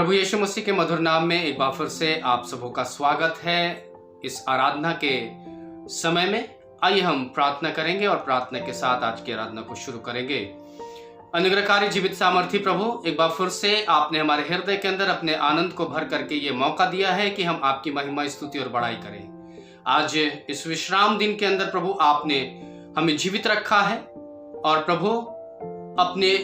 प्रभु यीशु मसीह के मधुर नाम में एक बार फिर से आप सबों का स्वागत है इस आराधना के समय में। आइए हम प्रार्थना करेंगे और प्रार्थना के साथ आज की आराधना को शुरू करेंगे। अनुग्रहकारी जीवित सामर्थी प्रभु, एक बार फिर से आपने हमारे हृदय के अंदर अपने आनंद को भर करके ये मौका दिया है कि हम आपकी महिमा, स्तुति और बड़ाई करें। आज इस विश्राम दिन के अंदर प्रभु आपने हमें जीवित रखा है और प्रभु अपने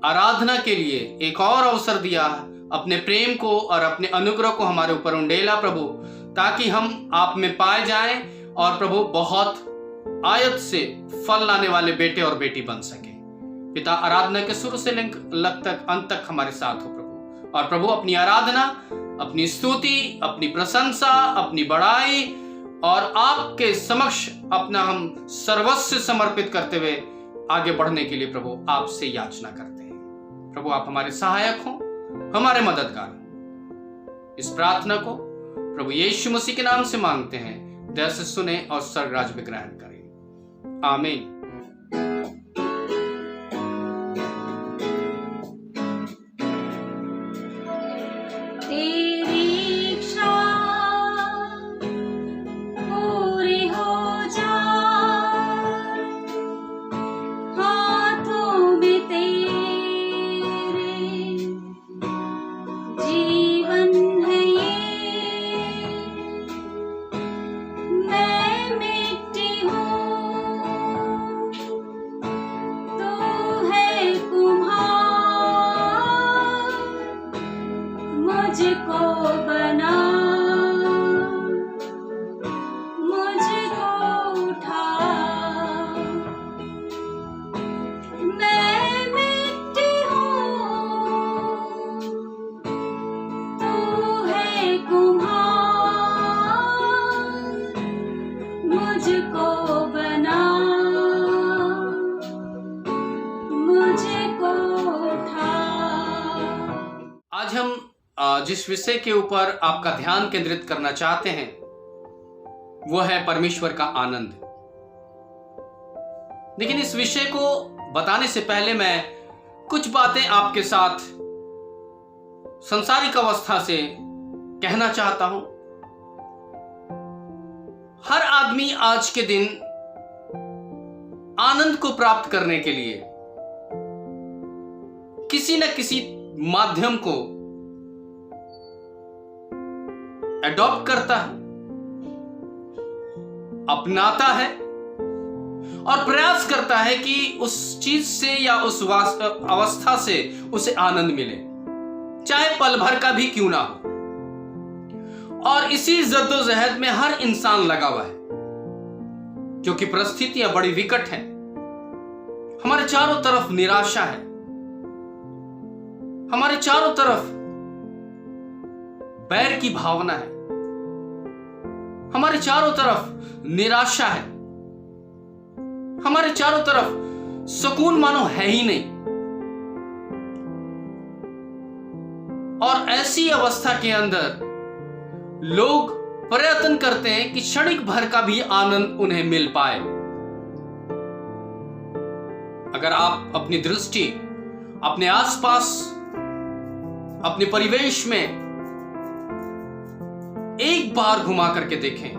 आराधना के लिए एक और अवसर दिया, अपने प्रेम को और अपने अनुग्रह को हमारे ऊपर उंडेला प्रभु, ताकि हम आप में पाए जाएं और प्रभु बहुत आयत से फल लाने वाले बेटे और बेटी बन सके। पिता, आराधना के शुरू से लग तक अंत तक हमारे साथ हो प्रभु, और प्रभु अपनी आराधना, अपनी स्तुति, अपनी प्रशंसा, अपनी बड़ाई और आपके समक्ष अपना हम सर्वस्व समर्पित करते हुए आगे बढ़ने के लिए प्रभु आपसे याचना करते हैं। प्रभु आप हमारे सहायक हो, हमारे मददगार। इस प्रार्थना को प्रभु यीशु मसीह के नाम से मांगते हैं, दया से सुने और स्वर्गराज में ग्रहण करें। आमीन। आज हम जिस विषय के ऊपर आपका ध्यान केंद्रित करना चाहते हैं वो है परमेश्वर का आनंद। लेकिन इस विषय को बताने से पहले मैं कुछ बातें आपके साथ संसारिक अवस्था से कहना चाहता हूं। हर आदमी आज के दिन आनंद को प्राप्त करने के लिए किसी न किसी माध्यम को एडॉप्ट करता है, अपनाता है और प्रयास करता है कि उस चीज से या उस अवस्था से उसे आनंद मिले, चाहे पल भर का भी क्यों ना हो। और इसी जद्दोजहद में हर इंसान लगा हुआ है, क्योंकि परिस्थितियां बड़ी विकट हैं। हमारे चारों तरफ निराशा है, हमारे चारों तरफ बैर की भावना है, हमारे चारों तरफ निराशा है, हमारे चारों तरफ सुकून मानो है ही नहीं। और ऐसी अवस्था के अंदर लोग प्रयत्न करते हैं कि क्षणिक भर का भी आनंद उन्हें मिल पाए। अगर आप अपनी दृष्टि अपने आसपास, अपने परिवेश में एक बार घुमा करके देखें,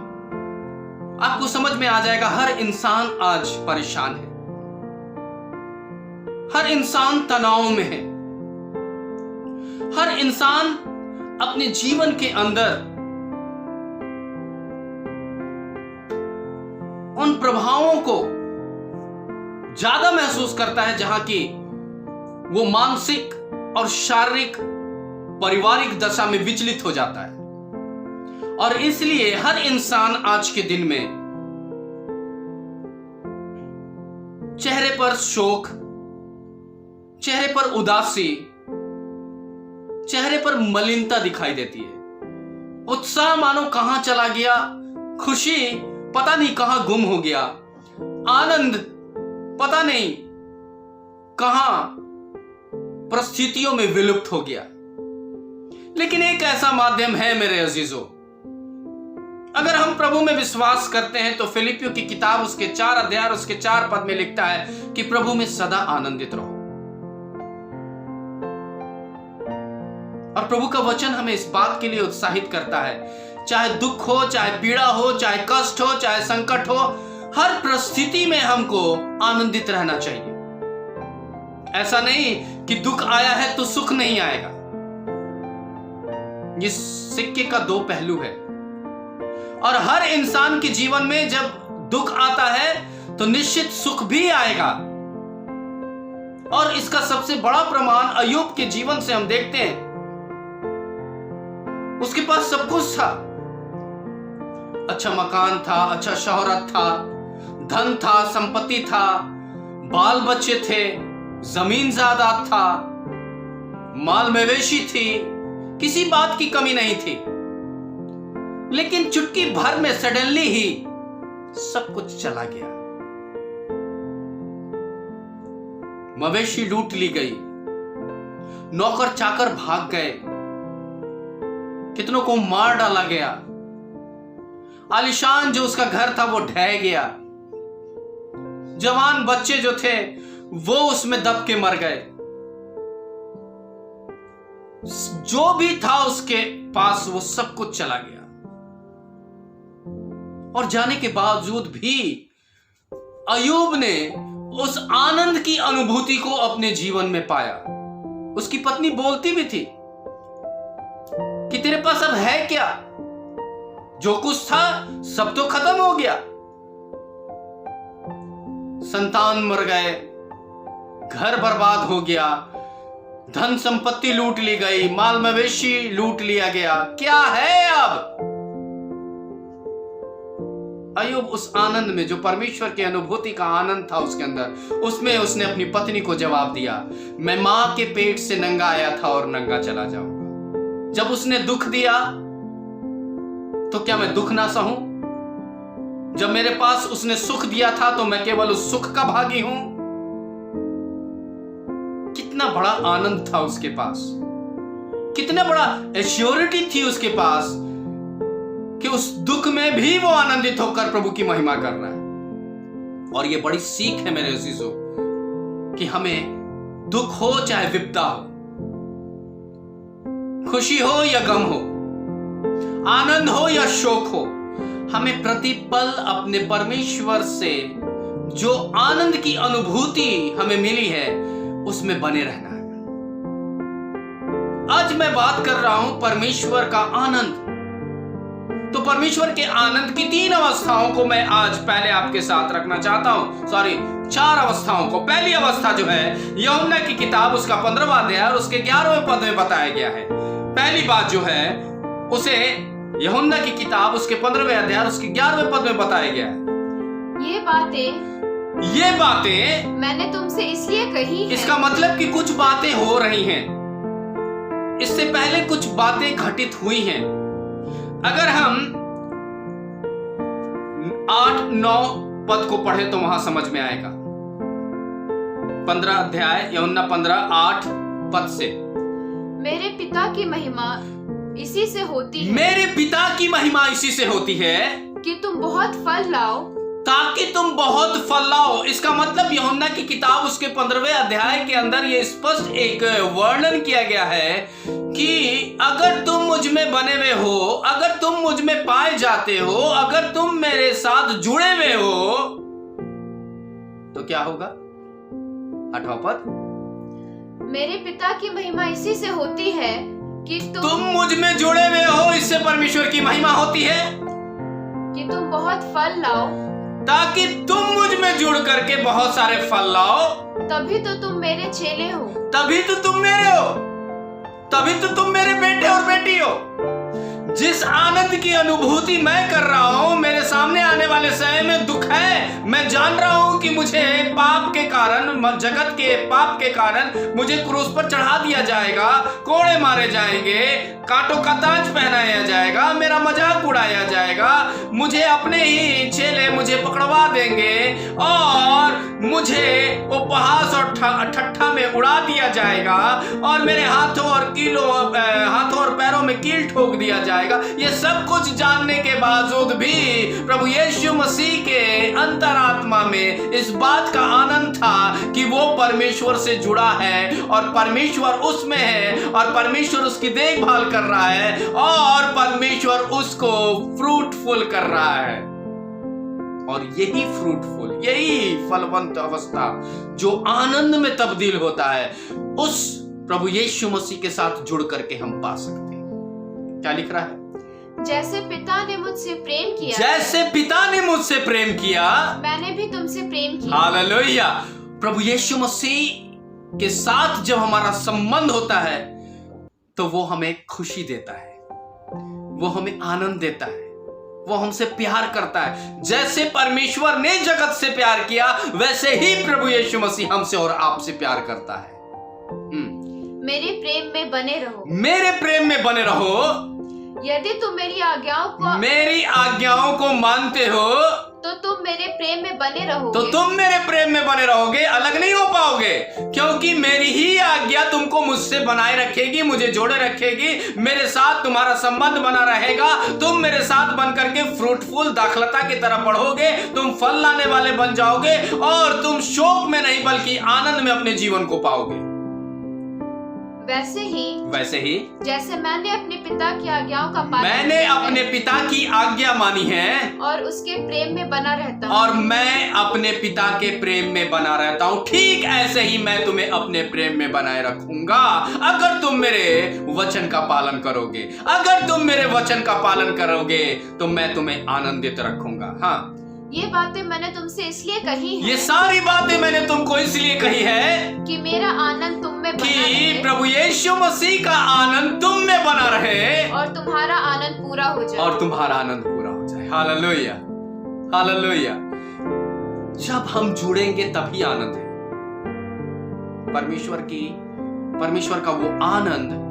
आपको समझ में आ जाएगा हर इंसान आज परेशान है, हर इंसान तनाव में है, हर इंसान अपने जीवन के अंदर उन प्रभावों को ज्यादा महसूस करता है जहां की वो मानसिक और शारीरिक पारिवारिक दशा में विचलित हो जाता है। और इसलिए हर इंसान आज के दिन में चेहरे पर शोक, चेहरे पर उदासी, चेहरे पर मलिनता दिखाई देती है। उत्साह मानो कहां चला गया, खुशी पता नहीं कहां गुम हो गया, आनंद पता नहीं कहां परिस्थितियों में विलुप्त हो गया। लेकिन एक ऐसा माध्यम है मेरे अजीजों, अगर हम प्रभु में विश्वास करते हैं तो फिलिपियों की किताब उसके 4 अध्याय उसके 4 पद में लिखता है कि प्रभु में सदा आनंदित रहो। और प्रभु का वचन हमें इस बात के लिए उत्साहित करता है, चाहे दुख हो, चाहे पीड़ा हो, चाहे कष्ट हो, चाहे संकट हो, हर परिस्थिति में हमको आनंदित रहना चाहिए। ऐसा नहीं कि दुख आया है तो सुख नहीं आएगा। ये सिक्के का दो पहलू है, और हर इंसान के जीवन में जब दुख आता है तो निश्चित सुख भी आएगा। और इसका सबसे बड़ा प्रमाण अय्यूब के जीवन से हम देखते हैं। उसके पास सब कुछ था, अच्छा मकान था, अच्छा शोहरत था, धन था, संपत्ति था, बाल बच्चे थे, जमीन जायदाद था, माल मवेशी थी, किसी बात की कमी नहीं थी। लेकिन चुटकी भर में सडनली ही सब कुछ चला गया। मवेशी लूट ली गई, नौकर चाकर भाग गए, कितनों को मार डाला गया, आलीशान जो उसका घर था वो ढह गया, जवान बच्चे जो थे वो उसमें दब के मर गए। जो भी था उसके पास वो सब कुछ चला गया। और जाने के बावजूद भी अय्यूब ने उस आनंद की अनुभूति को अपने जीवन में पाया। उसकी पत्नी बोलती भी थी कि तेरे पास अब है क्या, जो कुछ था सब तो खत्म हो गया। संतान मर गए, घर बर्बाद हो गया, धन संपत्ति लूट ली गई, माल मवेशी लूट लिया गया, क्या है अब? अय्यूब उस आनंद में, जो परमेश्वर की अनुभूति का आनंद था उसके अंदर, उसमें उसने अपनी पत्नी को जवाब दिया, मैं मां के पेट से नंगा आया था और नंगा चला जाऊंगा। जब उसने दुख दिया तो क्या मैं दुख ना सहूं? जब मेरे पास उसने सुख दिया था तो मैं केवल उस सुख का भागी हूं? कितना बड़ा आनंद था उसके पास, कितना बड़ा एश्योरिटी थी उसके पास कि उस दुख में भी वो आनंदित होकर प्रभु की महिमा कर रहा है। और ये बड़ी सीख है मेरे अजीजों कि हमें दुख हो चाहे विपदा हो, खुशी हो या गम हो, आनंद हो या शोक हो, हमें प्रतिपल अपने परमेश्वर से जो आनंद की अनुभूति हमें मिली है उसमें बने रहना है। आज मैं बात कर रहा हूं परमेश्वर का आनंद। तो परमेश्वर के आनंद की 3 अवस्थाओं को मैं आज पहले आपके साथ रखना चाहता हूं। 4 अवस्थाओं को। पहली अवस्था जो है यूहन्ना की किताब उसका 15वां अध्याय और उसके 11वें पद में बताया गया है। पहली बात जो है उसे यूहन्ना की किताब उसके 15वें अध्याय उसके 11वें पद में बताया गया है। ये बातें मैंने तुमसे इसलिए कही है। इसका मतलब कि कुछ बातें हो रही हैं, इससे पहले कुछ बातें घटित हुई हैं। अगर हम 8-9 पद को पढ़े तो वहां समझ में आएगा। 15 अध्याय यूहन्ना 15:8 पद से, मेरे पिता की महिमा इसी से होती है, मेरे पिता की महिमा इसी से होती है कि तुम बहुत फल लाओ, ताकि तुम बहुत फल लाओ। इसका मतलब यूहन्ना की किताब उसके 15वें अध्याय के अंदर ये स्पष्ट एक वर्णन किया गया है कि अगर तुम मुझ में बने हुए हो, अगर तुम मुझ में पाए जाते हो, अगर तुम मेरे साथ जुड़े हुए हो तो क्या होगा? 8वां पद, मेरे पिता की महिमा इसी से होती है कि तुम मुझ में जुड़े हुए हो। इससे परमेश्वर की महिमा होती है कि तुम बहुत फल लाओ, ताकि तुम मुझ में जुड़ करके बहुत सारे फल लाओ। तभी तो तुम मेरे चेले हो, तभी तो तुम मेरे हो, तभी तो तुम मेरे बेटे और बेटी हो। जिस आनंद की अनुभूति मैं कर रहा हूं, मेरे सामने आने वाले समय में दुख है। मैं जान रहा हूं कि मुझे पाप के कारण, जगत के पाप के कारण मुझे क्रूस पर चढ़ा दिया जाएगा, कोड़े मारे जाएंगे, कांटों का ताज पहनाया जाएगा, मेरा मजाक उड़ाया जाएगा, मुझे अपने ही चेले मुझे पकड़वा देंगे और मुझे उपहास और ठट्ठा में उड़ा दिया जाएगा और मेरे हाथों और पैरों में कील ठोक दिया जाएगा। ये सब कुछ जानने के बावजूद भी प्रभु यीशु मसीह के अंतरात्मा में इस बात का आनंद था कि वो परमेश्वर से जुड़ा है और परमेश्वर उसमें है और परमेश्वर उसकी देखभाल कर रहा है और परमेश्वर उसको फ्रूटफुल कर रहा है। और यही फ्रूटफुल, यही फलवंत अवस्था जो आनंद में तब्दील होता है, उस प्रभु यीशु मसीह के साथ जुड़ करके हम पा सकते हैं। क्या लिख रहा है? जैसे पिता ने मुझसे प्रेम किया, जैसे पिता ने मुझसे प्रेम किया, मैंने भी तुमसे प्रेम किया। हालेलुया। प्रभु यीशु मसीह के साथ जब हमारा संबंध होता है तो वो हमें खुशी देता है, वो हमें आनंद देता है, वो हमसे प्यार करता है। जैसे परमेश्वर ने जगत से प्यार किया वैसे ही प्रभु यीशु मसीह हमसे और आपसे प्यार करता है। मेरे प्रेम में बने रहो, मेरे प्रेम में बने रहो। यदि तुम मेरी आज्ञाओं को मानते हो तो तुम मेरे प्रेम में बने रहोगे, अलग नहीं हो पाओगे, क्योंकि मेरी ही आज्ञा तुमको मुझसे बनाए रखेगी, मुझे जोड़े रखेगी, मेरे साथ तुम्हारा संबंध बना रहेगा। तुम मेरे साथ बन करके फ्रूटफुल दाखलता की तरफ बढ़ोगे, तुम फल लाने वाले बन जाओगे और तुम शोक में नहीं बल्कि आनंद में अपने जीवन को पाओगे। वैसे ही जैसे मैंने अपने पिता की आज्ञाओं का पालन मैंने अपने पिता की आज्ञा मानी है और उसके प्रेम में बना रहता हूँ, और मैं अपने पिता के प्रेम में बना रहता हूँ, ठीक ऐसे ही मैं तुम्हें अपने प्रेम में बनाए रखूंगा अगर तुम मेरे वचन का पालन करोगे। अगर तुम मेरे वचन का पालन करोगे तो मैं तुम्हें आनंदित रखूंगा। हाँ, ये बातें मैंने तुमसे इसलिए कही है, ये सारी बातें मैंने तुमको इसलिए कही है कि मेरा आनंद तुम में बना कि रहे, प्रभु यीशु मसीह का आनंद तुम में बना रहे और तुम्हारा आनंद पूरा हो जाए। Hallelujah, hallelujah. जब हम जुड़ेंगे तभी आनंद है। परमेश्वर का वो आनंद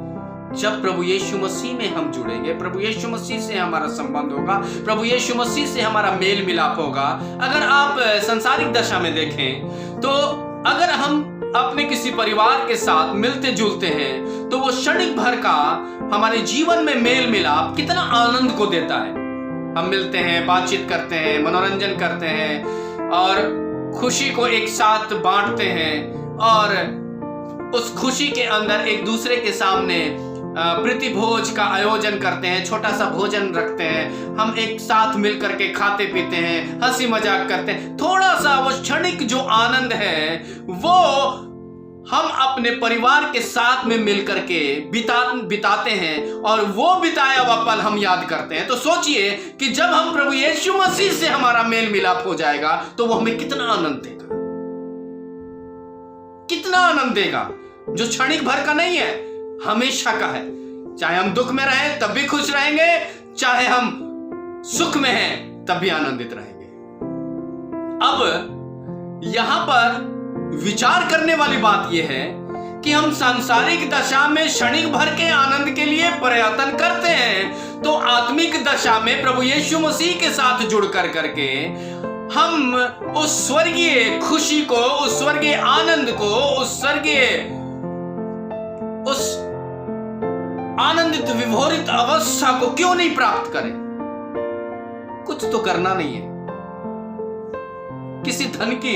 जब प्रभु यीशु मसीह में हम जुड़ेंगे, प्रभु यीशु मसीह से हमारा संबंध होगा, प्रभु यीशु मसीह से हमारा मेल मिलाप होगा। अगर आप संसारिक दशा में देखें तो अगर हम अपने किसी परिवार के साथ मिलते जुलते हैं तो वो क्षणिक भर का हमारे जीवन में मेल मिलाप कितना आनंद को देता है। हम मिलते हैं, बातचीत करते हैं, मनोरंजन करते हैं और खुशी को एक साथ बांटते हैं और उस खुशी के अंदर एक दूसरे के सामने प्रीति भोज का आयोजन करते हैं, छोटा सा भोजन रखते हैं, हम एक साथ मिल करके खाते पीते हैं, हंसी मजाक करते हैं। थोड़ा सा वो क्षणिक जो आनंद है वो हम अपने परिवार के साथ में मिल करके बिताते हैं और वो बिताया हुआ पल हम याद करते हैं। तो सोचिए कि जब हम प्रभु यीशु मसीह से हमारा मेल मिलाप हो जाएगा तो वो हमें कितना आनंद देगा, कितना आनंद देगा, जो क्षणिक भर का नहीं है, हमेशा का है। चाहे हम दुख में रहें तब भी खुश रहेंगे, चाहे हम सुख में हैं तब भी आनंदित रहेंगे। अब यहां पर विचार करने वाली बात यह है कि हम सांसारिक दशा में क्षणिक भर के आनंद के लिए प्रयत्न करते हैं, तो आत्मिक दशा में प्रभु यीशु मसीह के साथ जुड़ कर करके हम उस स्वर्गीय खुशी को, उस स्वर्गीय आनंद को, उस आनंदित विभोरित अवस्था को क्यों नहीं प्राप्त करें। कुछ तो करना नहीं है, किसी धन की,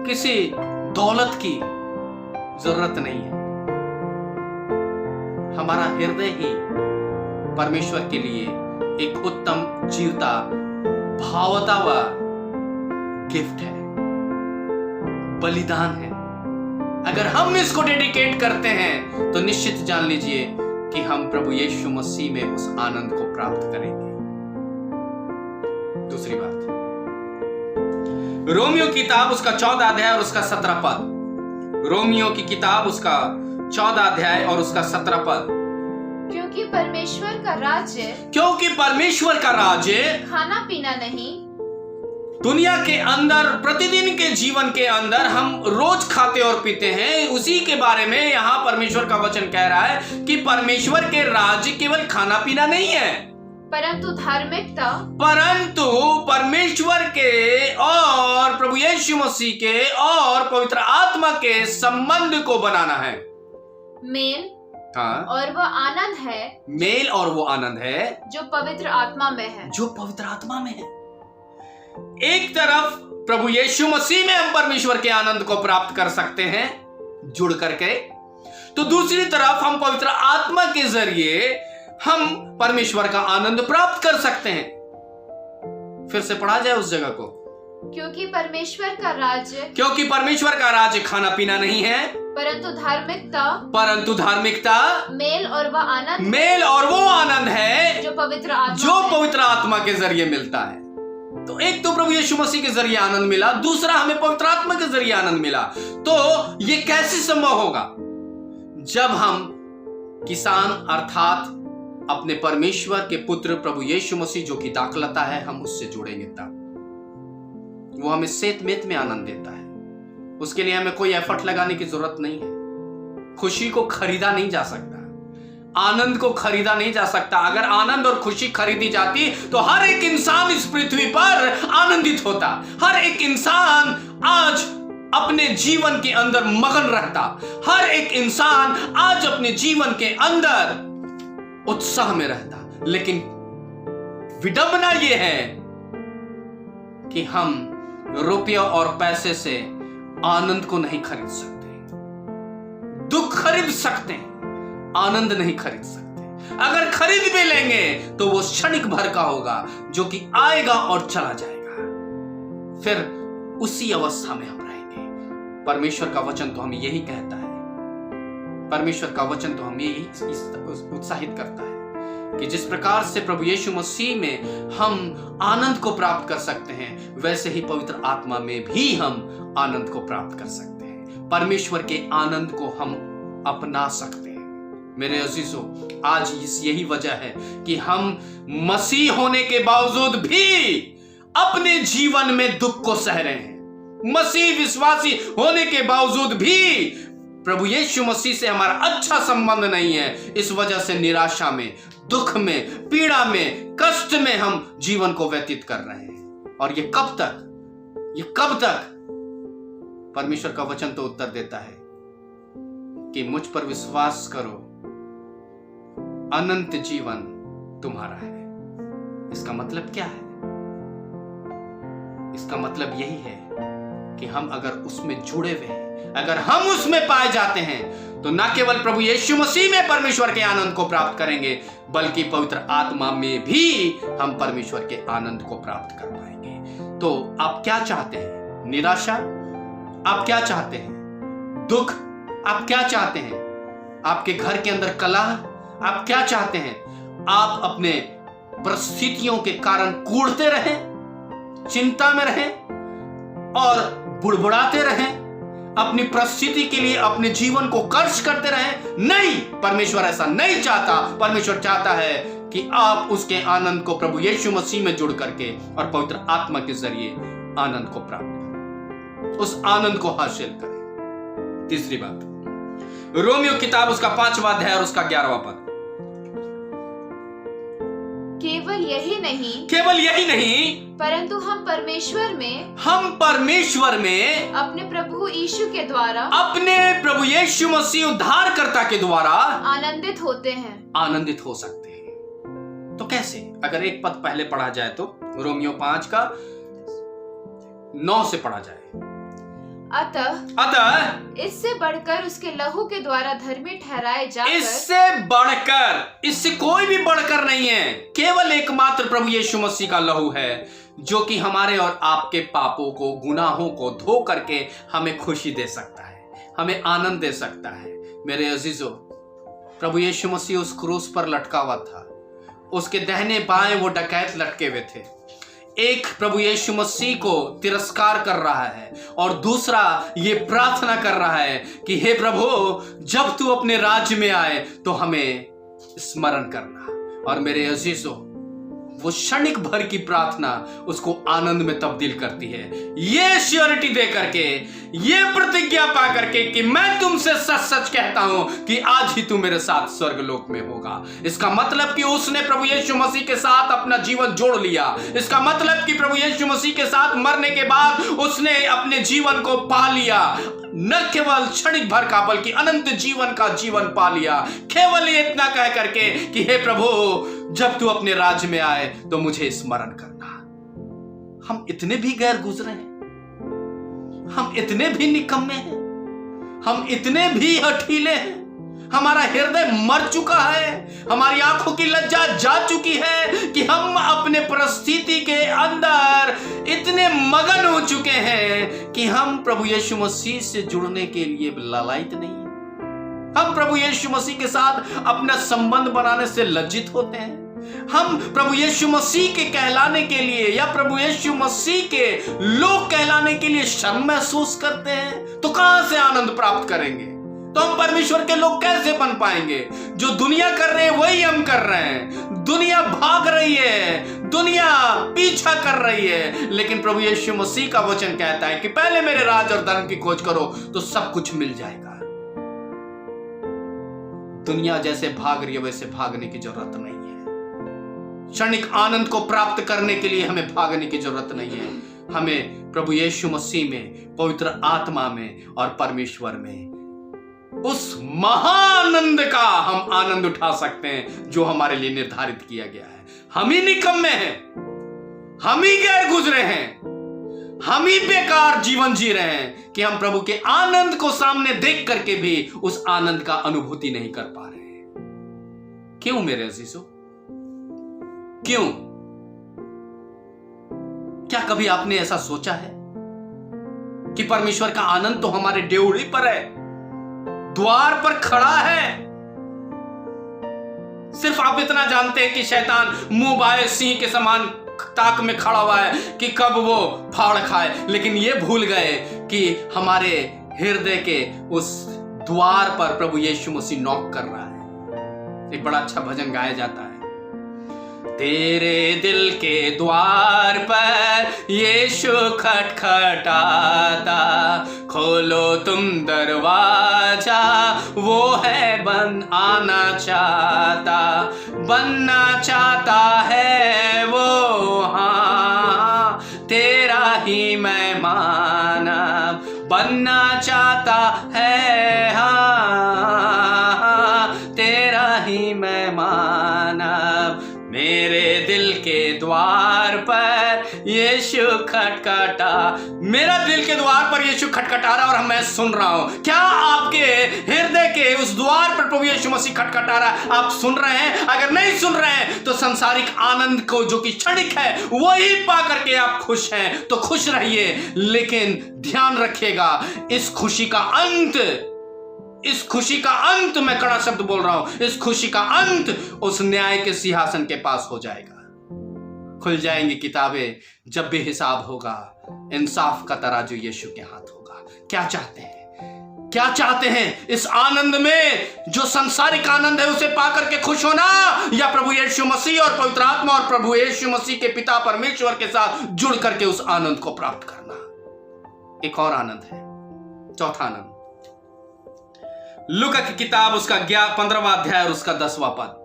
किसी दौलत की जरूरत नहीं है। हमारा हृदय ही परमेश्वर के लिए एक उत्तम जीवता भावता हुआ गिफ्ट है, बलिदान है। अगर हम इसको डेडिकेट करते हैं तो निश्चित जान लीजिए कि हम प्रभु यीशु मसीह में उस आनंद को प्राप्त करेंगे। दूसरी बात, रोमियो की किताब उसका 14 अध्याय और उसका 17 पद। रोमियो की किताब उसका 14 अध्याय और उसका 17 पद। क्योंकि परमेश्वर का राज्य खाना पीना नहीं दुनिया के अंदर प्रतिदिन के जीवन के अंदर हम रोज खाते और पीते हैं, उसी के बारे में यहां परमेश्वर का वचन कह रहा है कि परमेश्वर के राज्य केवल खाना पीना नहीं है, परंतु धार्मिकता, परंतु परमेश्वर के और प्रभु यीशु मसीह के और पवित्र आत्मा के संबंध को बनाना है। मेल हाँ, और वह आनंद है, मेल और वो आनंद है जो पवित्र आत्मा में है, जो पवित्र आत्मा में है। एक तरफ प्रभु यीशु मसीह में हम परमेश्वर के आनंद को प्राप्त कर सकते हैं जुड़ करके, तो दूसरी तरफ हम पवित्र आत्मा के जरिए हम परमेश्वर का आनंद प्राप्त कर सकते हैं। फिर से पढ़ा जाए उस जगह को, क्योंकि परमेश्वर का राज्य खाना पीना नहीं है, परंतु धार्मिकता, मेल और वो आनंद है जो पवित्र आत्मा के जरिए मिलता है। तो एक तो प्रभु यीशु मसीह के जरिए आनंद मिला, दूसरा हमें पवित्र आत्मा के जरिए आनंद मिला। तो ये कैसे संभव होगा? जब हम किसान अर्थात अपने परमेश्वर के पुत्र प्रभु यीशु मसीह जो कि दाखलता है, हम उससे जुड़ेंगे तब वो हमें सेत मेत में आनंद देता है। उसके लिए हमें कोई एफर्ट लगाने की जरूरत नहीं है। खुशी को खरीदा नहीं जा सकता, आनंद को खरीदा नहीं जा सकता। अगर आनंद और खुशी खरीदी जाती तो हर एक इंसान इस पृथ्वी पर आनंदित होता, हर एक इंसान आज अपने जीवन के अंदर मगन रहता, हर एक इंसान आज अपने जीवन के अंदर उत्साह में रहता। लेकिन विडंबना यह है कि हम रुपया और पैसे से आनंद को नहीं खरीद सकते। दुख खरीद सकते हैं, आनंद नहीं खरीद सकते। अगर खरीद भी लेंगे तो वो क्षणिक भर का होगा, जो कि आएगा और चला जाएगा। फिर उसी अवस्था में हम रहेंगे। परमेश्वर का वचन तो हमें यही कहता है, परमेश्वर का वचन तो हमें यही उत्साहित करता है कि जिस प्रकार से प्रभु यीशु मसीह में हम आनंद को प्राप्त कर सकते हैं, वैसे ही पवित्र आत्मा में भी हम आनंद को प्राप्त कर सकते हैं। परमेश्वर के आनंद को हम अपना सकते हैं। मेरे अजीजों, आज यही वजह है कि हम मसीह होने के बावजूद भी अपने जीवन में दुख को सह रहे हैं। मसीह विश्वासी होने के बावजूद भी प्रभु यीशु मसीह से हमारा अच्छा संबंध नहीं है। इस वजह से निराशा में, दुख में, पीड़ा में, कष्ट में हम जीवन को व्यतीत कर रहे हैं। और ये कब तक? परमेश्वर का वचन तो उत्तर देता है कि मुझ पर विश्वास करो, अनंत जीवन तुम्हारा है। इसका मतलब क्या है? इसका मतलब यही है कि हम अगर उसमें जुड़े हुए हैं, अगर हम उसमें पाए जाते हैं, तो न केवल प्रभु यीशु मसीह में परमेश्वर के आनंद को प्राप्त करेंगे, बल्कि पवित्र आत्मा में भी हम परमेश्वर के आनंद को प्राप्त कर पाएंगे। तो आप क्या चाहते हैं? निराशा? आप क्या चाहते हैं? दुख? आप क्या चाहते हैं? आपके घर के अंदर कलह? आप क्या चाहते हैं? आप अपने परिस्थितियों के कारण कूढ़ते रहें, चिंता में रहें और बुड़बुड़ाते रहें, अपनी परिस्थिति के लिए अपने जीवन को कर्ज करते रहें? नहीं, परमेश्वर ऐसा नहीं चाहता। परमेश्वर चाहता है कि आप उसके आनंद को प्रभु यीशु मसीह में जुड़ करके और पवित्र आत्मा के जरिए आनंद को प्राप्त करें, उस आनंद को हासिल करें। तीसरी बात, रोमियो किताब उसका 5वां अध्याय और उसका 11वां पद। केवल यही नहीं, परंतु हम परमेश्वर में अपने प्रभु यीशु मसीह उद्धारकर्ता के द्वारा आनंदित हो सकते हैं। तो कैसे? अगर एक पद पहले पढ़ा जाए तो रोमियो 5 का 9 से पढ़ा जाए। अतः इससे बढ़कर उसके लहू के द्वारा धर्मी ठहराए जाकर, इससे कोई भी बढ़कर नहीं है, केवल एकमात्र प्रभु यीशु मसीह का लहू है, जो कि हमारे और आपके पापों को, गुनाहों को धो करके हमें खुशी दे सकता है, हमें आनंद दे सकता है। मेरे अजीजों, प्रभु यीशु मसीह उस क्रूस पर लटका हुआ था, उसके दाहिने बाएं वो डकैत लटके हुए थे। एक प्रभु यीशु मसीह को तिरस्कार कर रहा है और दूसरा ये प्रार्थना कर रहा है कि हे प्रभु, जब तू अपने राज्य में आए तो हमें स्मरण करना। और मेरे अजीजों, वो क्षणिक भर की प्रार्थना उसको आनंद में तब्दील करती है। ये श्योरिटी दे करके, ये प्रतिज्ञा पा करके कि मैं तुमसे सच सच कहता हूं कि आज ही तू मेरे साथ स्वर्गलोक में होगा। इसका मतलब कि उसने प्रभु यीशु मसीह के साथ अपना जीवन जोड़ लिया। इसका मतलब कि प्रभु यीशु मसीह के साथ मरने के बाद उसने अपने जीवन को पा लिया। न केवल क्षणिक भर का बल्कि अनंत जीवन का जीवन पा लिया। केवल इतना कह करके कि हे प्रभु, जब तू अपने राज्य में आए तो मुझे स्मरण करना। हम इतने भी गैर गुजरे हैं, हम इतने भी निकम्मे हैं, हम इतने भी हठीले हैं। हमारा हृदय मर चुका है, हमारी आंखों की लज्जा जा चुकी है कि हम अपने परिस्थिति के अंदर इतने मगन हो चुके हैं कि हम प्रभु यीशु मसीह से जुड़ने के लिए लालायित नहीं है। हम प्रभु यीशु मसीह के साथ अपना संबंध बनाने से लज्जित होते हैं। हम प्रभु यीशु मसीह के कहलाने के लिए या प्रभु यीशु मसीह के लोग कहलाने के लिए शर्म महसूस करते हैं। तो कहां से आनंद प्राप्त करेंगे? तो हम परमेश्वर के लोग कैसे बन पाएंगे? जो दुनिया कर रहे हैं वही हम कर रहे हैं। दुनिया भाग रही है, दुनिया पीछा कर रही है, लेकिन प्रभु यीशु मसीह का वचन कहता है कि पहले मेरे राज और धर्म की खोज करो तो सब कुछ मिल जाएगा। दुनिया जैसे भाग रही है वैसे भागने की जरूरत नहीं है। क्षणिक आनंद को प्राप्त करने के लिए हमें भागने की जरूरत नहीं है। हमें प्रभु यीशु मसीह में, पवित्र आत्मा में और परमेश्वर में उस महाआनंद का हम आनंद उठा सकते हैं जो हमारे लिए निर्धारित किया गया है। हम ही निकम्मे हैं, हम ही गैर गुजरे हैं, हम ही बेकार जीवन जी रहे हैं कि हम प्रभु के आनंद को सामने देख करके भी उस आनंद का अनुभूति नहीं कर पा रहे हैं। क्यों मेरे अजीजों? क्यों? क्या कभी आपने ऐसा सोचा है कि परमेश्वर का आनंद तो हमारे डेउढ़ी पर है, द्वार पर खड़ा है? सिर्फ आप इतना जानते हैं कि शैतान मुंह बाए सिंह के समान ताक में खड़ा हुआ है कि कब वो फाड़ खाए, लेकिन ये भूल गए कि हमारे हृदय के उस द्वार पर प्रभु यीशु मसीह नॉक कर रहा है। एक बड़ा अच्छा भजन गाया जाता है, तेरे दिल के द्वार पर यीशु खटखटाता, खोलो तुम दरवाजा, वो है बंद आना चाहता, बनना चाहता है वो, हाँ तेरा ही मैं मानव, बनना चाहता है हाँ तेरा ही मैं मानव। मेरे दिल के द्वार पर यीशु खटखटा, मेरा दिल के द्वार पर यीशु खटखटा रहा और मैं सुन रहा हूं। क्या आपके हृदय के उस द्वार पर प्रभु यीशु मसीह खटखटा रहा है? आप सुन रहे हैं? अगर नहीं सुन रहे हैं तो सांसारिक आनंद को जो कि क्षणिक है वही पा करके आप खुश हैं तो खुश रहिए, लेकिन ध्यान रखिएगा इस खुशी का अंत, इस खुशी का अंत, मैं कड़ा शब्द बोल रहा हूं, इस खुशी का अंत उस न्याय के सिंहासन के पास हो जाएगा। खुल जाएंगी किताबें, जब भी हिसाब होगा इंसाफ का तराजू यीशु के हाथ होगा। क्या चाहते हैं? क्या चाहते हैं? इस आनंद में, जो संसारिक आनंद है उसे पाकर के खुश होना, या प्रभु यीशु मसीह और पवित्र आत्मा और प्रभु यीशु मसीह के पिता परमेश्वर के साथ जुड़ करके उस आनंद को प्राप्त करना? एक और आनंद है, चौथा आनंद, लूका की किताब उसका 15वां अध्याय और उसका 10वां पद।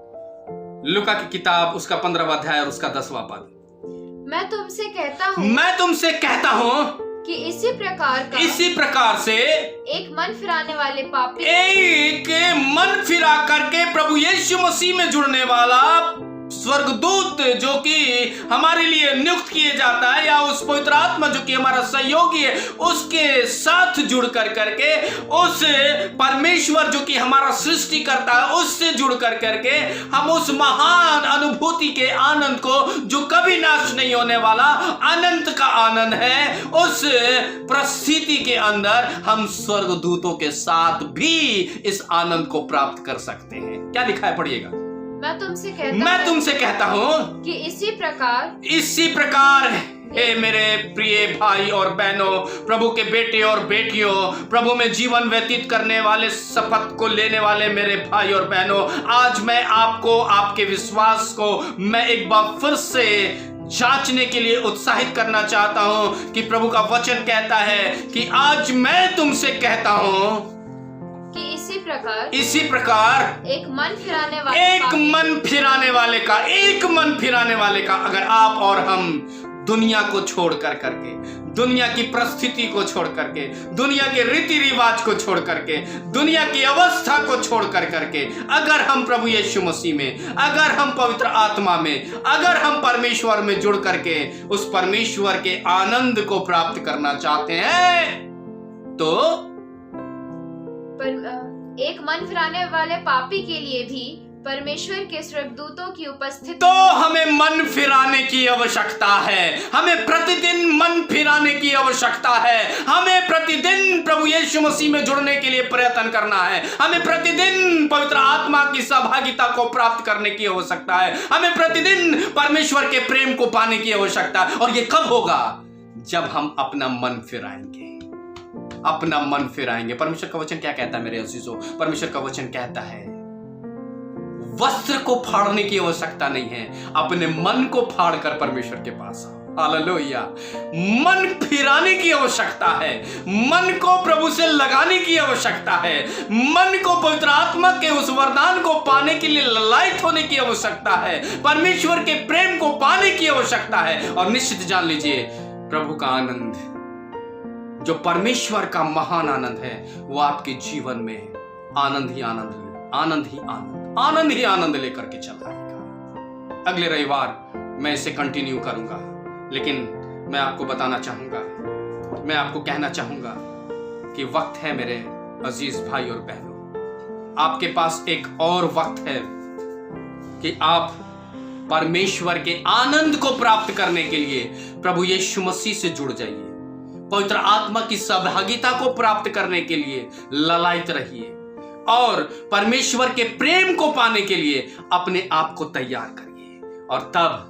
लूका की किताब उसका 15वां अध्याय और उसका 10वां पद। मैं तुमसे कहता हूं कि इसी प्रकार से एक मन फिराने वाले पापी, एक मन फिरा करके प्रभु यीशु मसीह में जुड़ने वाला स्वर्गदूत जो कि हमारे लिए नियुक्त किए जाता है, या उस पवित्र आत्मा जो कि हमारा सहयोगी है, उसके साथ जुड़ कर करके, उस परमेश्वर जो कि हमारा सृष्टि करता है उससे जुड़ कर करके हम उस महान अनुभूति के आनंद को, जो कभी नाश नहीं होने वाला अनंत का आनंद है, उस परिस्थिति के अंदर हम स्वर्गदूतों के साथ भी इस आनंद को प्राप्त कर सकते हैं। क्या लिखा है? पढ़िएगा। मैं तुमसे कहता हूं कि इसी प्रकार हे मेरे प्रिय भाई और बहनों, प्रभु के बेटे और बेटियों, प्रभु में जीवन व्यतीत करने वाले, शपथ को लेने वाले मेरे भाई और बहनों, आज मैं आपको, आपके विश्वास को मैं एक बार फिर से जांचने के लिए उत्साहित करना चाहता हूं कि प्रभु का वचन कहता है कि आज मैं तुमसे कहता हूं कि इसी प्रकार एक मन फिराने वाले का अगर आप और हम दुनिया को छोड़ करके, दुनिया की परिस्थिति को छोड़ करके, दुनिया के रीति रिवाज को छोड़ करके, दुनिया की अवस्था को छोड़ करके अगर हम प्रभु यीशु मसीह में, अगर हम पवित्र आत्मा में, अगर हम परमेश्वर में जुड़ करके उस परमेश्वर के आनंद को प्राप्त करना चाहते हैं, तो एक मन फिराने वाले पापी के लिए भी परमेश्वर के स्वर्गदूतों की उपस्थिति, तो हमें मन फिराने की आवश्यकता है। हमें प्रतिदिन मन फिराने की आवश्यकता है। हमें प्रतिदिन प्रभु यीशु मसीह में जुड़ने के लिए प्रयत्न करना है। हमें प्रतिदिन पवित्र आत्मा की सहभागिता को प्राप्त करने की आवश्यकता है। हमें प्रतिदिन परमेश्वर के प्रेम को पाने की आवश्यकता है। और ये कब होगा? जब हम अपना मन फिराएंगे, अपना मन फिराएंगे। परमेश्वर का वचन क्या कहता है मेरे अजीजों? परमेश्वर का वचन कहता है वस्त्र को फाड़ने की आवश्यकता नहीं है, अपने मन को फाड़कर परमेश्वर के पास आओ। हालेलुया। मन फिराने की आवश्यकता है, मन को प्रभु से लगाने की आवश्यकता है, मन को पवित्र आत्मा के उस वरदान को पाने के लिए ललायत होने की आवश्यकता है, परमेश्वर के प्रेम को पाने की आवश्यकता है। और निश्चित जान लीजिए, प्रभु का आनंद, जो परमेश्वर का महान आनंद है, वो आपके जीवन में आनंद ही आनंद लेकर के चला आएगा। अगले रविवार मैं इसे कंटिन्यू करूंगा, लेकिन मैं आपको बताना चाहूंगा, मैं आपको कहना चाहूंगा कि वक्त है मेरे अजीज भाई और बहनों, आपके पास एक और वक्त है कि आप परमेश्वर के आनंद को प्राप्त करने के लिए प्रभु यीशु मसीह से जुड़ जाइए। पवित्र आत्मा की सहभागिता को प्राप्त करने के लिए ललायत रहिए और परमेश्वर के प्रेम को पाने के लिए अपने आप को तैयार करिए। और तब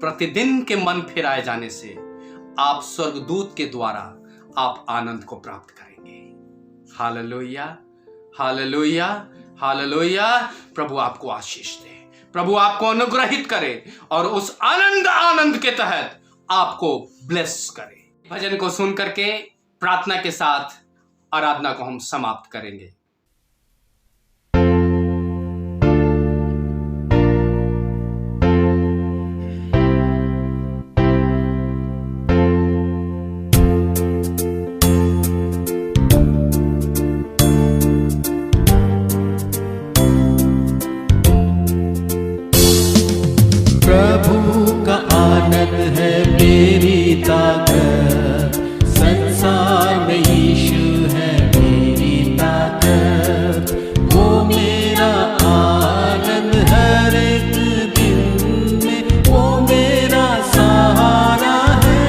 प्रतिदिन के मन फिराए जाने से आप स्वर्गदूत के द्वारा आप आनंद को प्राप्त करेंगे। Hallelujah, hallelujah, hallelujah. प्रभु आपको आशीष दे, प्रभु आपको अनुग्रहित करे और उस आनंद के तहत आपको ब्लेस करे। भजन को सुन करके प्रार्थना के साथ आराधना को हम समाप्त करेंगे। प्रभु का आनंद है मेरी ताकत, संसार में यीशु है मेरी ताकत। वो मेरा आनंद हर एक दिन में, वो मेरा सहारा है।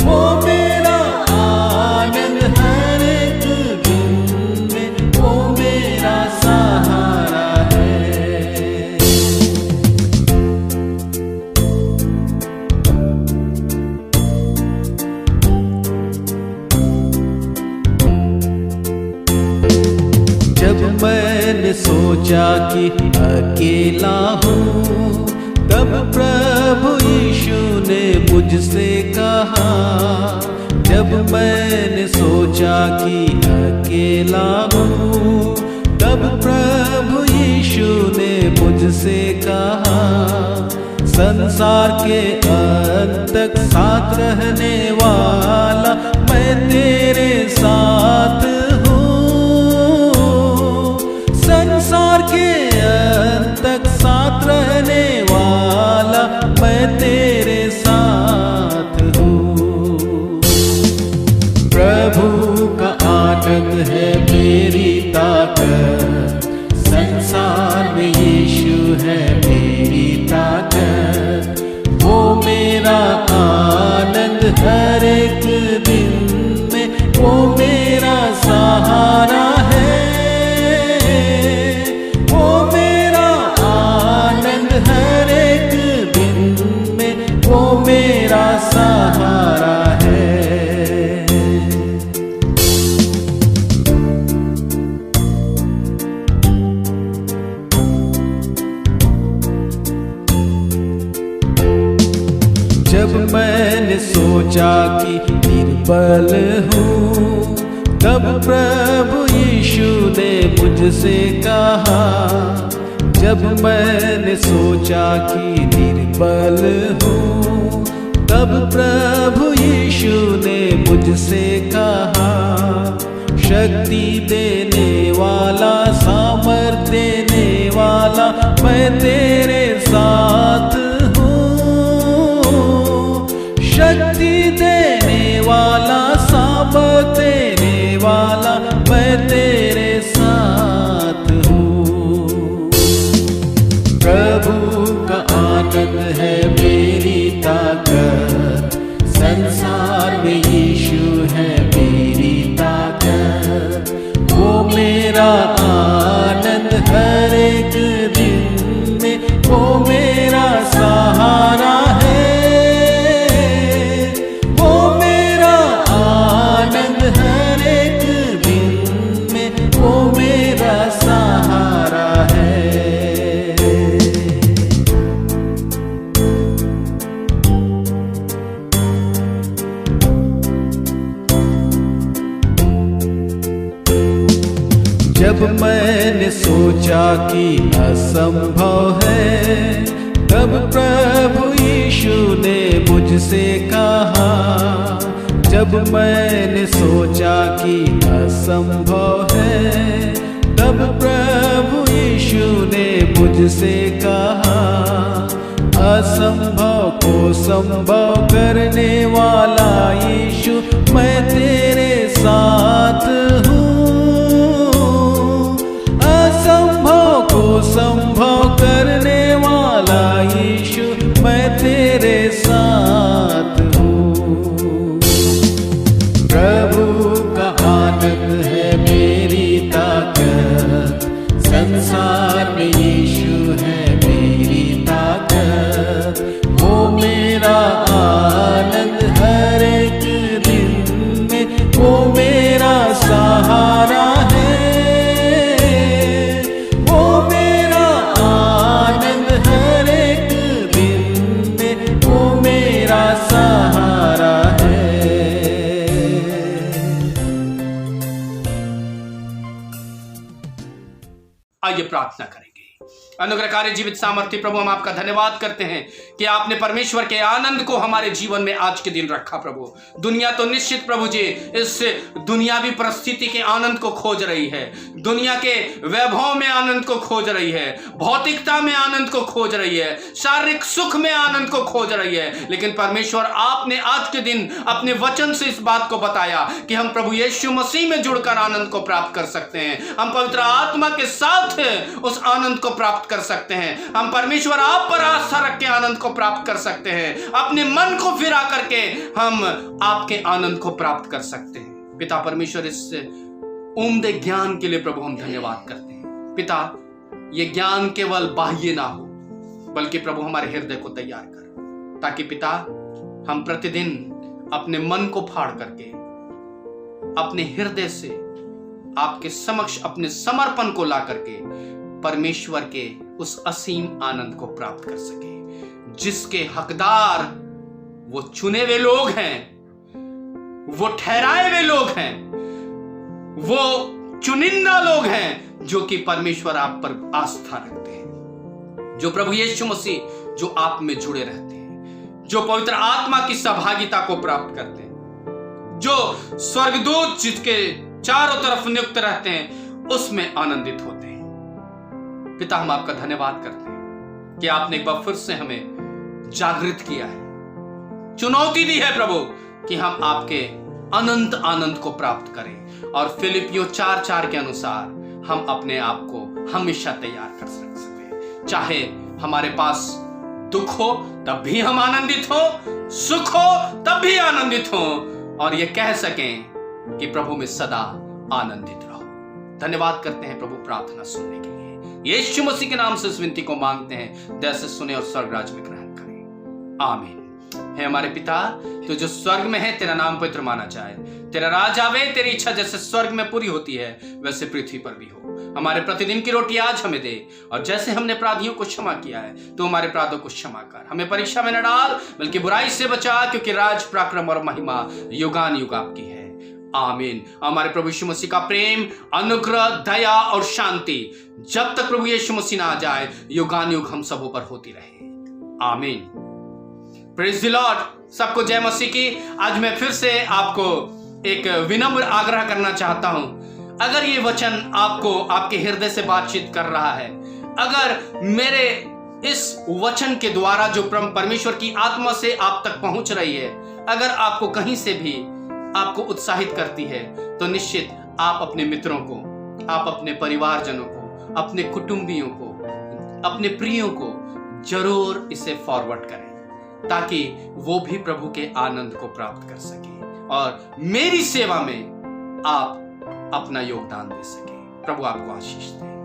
वो मेरा आनंद हर एक दिन में, वो मेरा सहारा है। जब मैंने सोचा कि अकेला हूँ, तब प्रभु यीशु ने मुझसे कहा। जब मैंने सोचा कि अकेला हूँ, तब प्रभु यीशु ने मुझसे कहा, संसार के अंत तक साथ रहने वाला मैं तेरे साथ हूँ। संसार के अंत तक साथ रहने वाला मैं तेरे साथ हूँ। प्रभु का आनंद है मेरी ताकत, संसार में यीशु है मेरी ताकत। वो मेरा आनंद हर एक दिन में, वो मेरा सहारा है। वो मेरा आनंद हर एक दिन में, जब मैंने सोचा कि निर्बल हूँ, तब प्रभु यीशु ने मुझसे कहा। जब मैंने सोचा कि निर्बल हूँ, तब प्रभु यीशु ने मुझसे कहा। शक्ति देने वाला, सामर्थ देने वाला, मैं तेरे साथ हूँ। शक्ति देने वाला, सामर्थ देने वाला, मैं तेरे साथ हूँ। प्रभु का आनंद है मेरी ताकत, संसार में यीशु है मेरी ताकत। वो मेरा आनंद हर एक दिन में, वो मेरा सहारा है। वो मेरा आनंद हर एक दिन में, वो मेरा सहारा है। जब मैंने सोचा कि असंभव है, तब प्रभु यीशु ने मुझसे कहा। जब मैंने सोचा कि असंभव है, तब प्रभु यीशु ने मुझसे कहा। असंभव को संभव करने वाला यीशु, मैं तेरे साथ हूँ। असंभव को संभव करने वाला यीशु, मैं तेरे साथ हूँ। प्रभु का आनंद है मेरी ताकत, संसार में यीशु है मेरी ताकत। वो मेरा आनंद हर एक दिन में, वो मेरा सहारा है। सहारा है। आइए प्रार्थना करेंगे। अनुग्रहकारी जीवित सामर्थ्य प्रभु, हम आपका धन्यवाद करते हैं कि आपने परमेश्वर के आनंद को हमारे जीवन में आज के दिन रखा। प्रभु, दुनिया तो निश्चित प्रभु जी इस दुनियावी परिस्थिति के आनंद को खोज रही है, दुनिया के वैभव में आनंद को खोज रही है, भौतिकता में आनंद को खोज रही है, शारीरिक सुख में आनंद को खोज रही है। लेकिन परमेश्वर, आपने आज के दिन अपने वचन से इस बात को बताया कि हम प्रभु यीशु मसीह में जुड़कर आनंद को प्राप्त कर सकते हैं। हम पवित्र आत्मा के साथ उस आनंद को प्राप्त कर सकते हैं। हम परमेश्वर आप पर आस्था रख के आनंद को प्राप्त कर सकते हैं। अपने मन को फिरा करके हम आपके आनंद को प्राप्त कर सकते हैं। पिता परमेश्वर, इस उम्दे ज्ञान के लिए प्रभु हम धन्यवाद करते हैं। पिता, ये ज्ञान केवल बाह्य ना हो, बल्कि प्रभु हमारे हृदय को तैयार कर, ताकि पिता हम प्रतिदिन अपने मन को फाड़ करके अपने हृदय से आपके समक्ष अपने समर्पण को ला करके परमेश्वर के उस असीम आनंद को प्राप्त कर सके, जिसके हकदार वो चुने हुए लोग हैं, वो ठहराए हुए लोग हैं, वो चुनिंदा लोग हैं जो कि परमेश्वर आप पर आस्था रखते हैं, जो प्रभु यीशु मसीह जो आप में जुड़े रहते हैं, जो पवित्र आत्मा की सहभागिता को प्राप्त करते हैं, जो स्वर्गदूत जिसके चारों तरफ नियुक्त रहते हैं, उसमें आनंदित होते हैं। पिता, हम आपका धन्यवाद करते हैं कि आपने एक बार फिर से हमें जागृत किया है, चुनौती दी है प्रभु कि हम आपके अनंत आनंद को प्राप्त करें और फिलिपियों 4:4 के अनुसार हम अपने आप को हमेशा तैयार कर सकें। चाहे हमारे पास दुख हो तब भी हम आनंदित हो, सुख हो तब भी आनंदित हो, और ये कह सकें कि प्रभु में सदा आनंदित रहो। धन्यवाद करते हैं प्रभु प्रार्थना सुनने के लिए। यीशु मसीह के नाम से इस विनती को मांगते हैं, दया से सुने और स्वर्ग राज्य में ग्रहण करें। आमीन। हे हमारे पिता, तो जो स्वर्ग में है, तेरा नाम पवित्र माना जाए, तेरा राज आवे, तेरी इच्छा जैसे स्वर्ग में पूरी होती है वैसे पृथ्वी पर भी हो। हमारे प्रतिदिन की रोटी आज हमें दे, और जैसे हमने अपराधियों को क्षमा किया है तो हमारे अपराधों को क्षमा कर। हमें परीक्षा में न डाल, बल्कि बुराई से बचा, क्योंकि राज, पराक्रम और महिमा युगान युग आपकी है। आमीन। हमारे प्रभु यीशु मसीह का प्रेम, अनुग्रह, दया और शांति जब तक प्रभु यीशु मसीह ना आ जाए युगान युग हम सबों पर होती रहे। आमीन। Praise the Lord. सबको जय मसीह की। आज मैं फिर से आपको एक विनम्र आग्रह करना चाहता हूं। अगर ये वचन आपको आपके हृदय से बातचीत कर रहा है, अगर मेरे इस वचन के द्वारा जो परमेश्वर की आत्मा से आप तक पहुंच रही है, अगर आपको कहीं से भी आपको उत्साहित करती है, तो निश्चित आप अपने मित्रों को, आप अपने परिवारजनों को, अपने कुटुंबियों को, अपने प्रियों को जरूर इसे फॉरवर्ड करें, ताकि वो भी प्रभु के आनंद को प्राप्त कर सके और मेरी सेवा में आप अपना योगदान दे सके। प्रभु आपको आशीष दे।